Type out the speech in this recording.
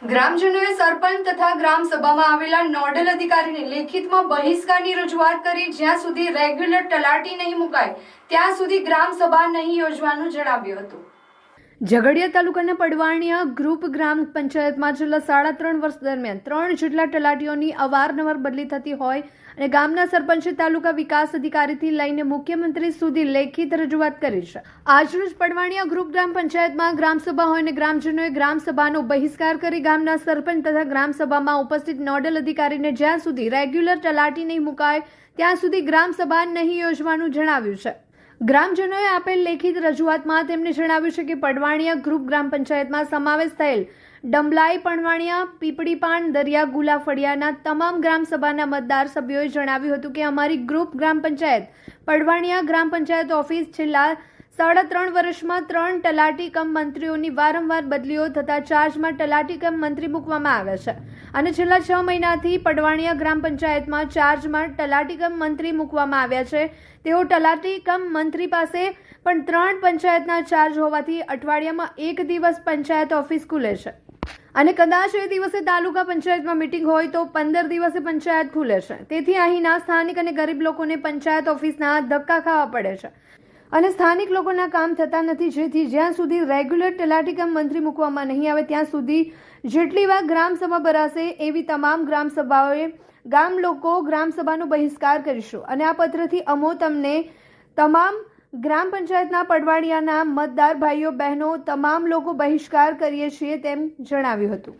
ગ્રામજનોએ સરપંચ તથા ગ્રામ સભામાં આવેલા નોડલ અધિકારીને લેખિતમાં બહિષ્કારની રજૂઆત કરી જ્યાં સુધી રેગ્યુલર તલાટી નહીં મુકાય ત્યાં સુધી ગ્રામ સભા નહીં યોજવાનું જણાવ્યું હતું। ઝઘડિયા તાલુકાના પડવાણિયા ગ્રુપ ગ્રામ પંચાયતમાં છેલ્લા 3.5 વર્ષ દરમિયાન 3 જેટલા તલાટીઓની અવારનવાર બદલી થતી હોય અને ગામના સરપંચે તાલુકા વિકાસ અધિકારીથી લઈને મુખ્યમંત્રી સુધી લેખિત રજૂઆત કરી છે। આજરોજ પડવાણિયા ગ્રુપ ગ્રામ પંચાયતમાં ગ્રામસભા હોય અને ગ્રામજનોએ ગ્રામસભાનો બહિષ્કાર કરી ગામના સરપંચ તથા ગ્રામસભામાં ઉપસ્થિત નોડલ અધિકારીને જ્યાં સુધી રેગ્યુલર તલાટી નહીં મુકાય ત્યાં સુધી ગ્રામસભા નહીં યોજવાનું જણાવ્યું છે। ગ્રામજનોએ આપેલ લેખિત રજૂઆતમાં તેમણે જણાવ્યું છે કે પડવાણિયા ગ્રુપ ગ્રામ પંચાયતમાં સમાવેશ થયેલ ડંબલાઈ, પડવાણિયા, પીપળીપાણ, દરિયા, ગુલા ફળિયાના તમામ ગ્રામસભાના મતદાર સભ્યોએ જણાવ્યું હતું કે અમારી ગ્રુપ ગ્રામ પંચાયત પડવાણિયા ગ્રામ પંચાયત ઓફિસ છેલ્લા 3.5 વર્ષમાં 3 તલાટી કમ મંત્રીઓની વારંવાર બદલીઓ થતા ચાર્જમાં તલાટી કમ મંત્રી મૂકવામાં આવ્યા છે અને છેલ્લા 6 મહિનાથી પડવાણિયા ગ્રામ પંચાયતમાં ચાર્જમાં તલાટી કમ મંત્રી મૂકવામાં આવ્યા છે। તેઓ તલાટી કમ મંત્રી પાસે પણ 3 પંચાયતના ચાર્જ હોવાથી અઠવાડિયામાં 1 દિવસ પંચાયત ઓફિસ ખુલે છે અને કદાચ એ દિવસે તાલુકા પંચાયતમાં મીટિંગ હોય તો 15 દિવસે પંચાયત ખુલે છે। તેથી અહીંના સ્થાનિક અને ગરીબ લોકોને પંચાયત ઓફિસના ધક્કા ખાવા પડે છે અને સ્થાનિક લોકોના કામ થતા નથી, જેથી જ્યાં સુધી રેગ્યુલર તલાટી કમ મંત્રી મૂકવામાં નહીં આવે ત્યાં સુધી જેટલી વાર ગ્રામસભા ભરાશે એવી તમામ ગ્રામસભાઓએ ગામ લોકો ગ્રામસભાનો બહિષ્કાર કરીશું અને આ પત્રથી અમો તમને તમામ ગ્રામ પંચાયતના પડવાણિયાના મતદાર ભાઈઓ બહેનો તમામ લોકો બહિષ્કાર કરીએ છીએ તેમ જણાવ્યું હતું।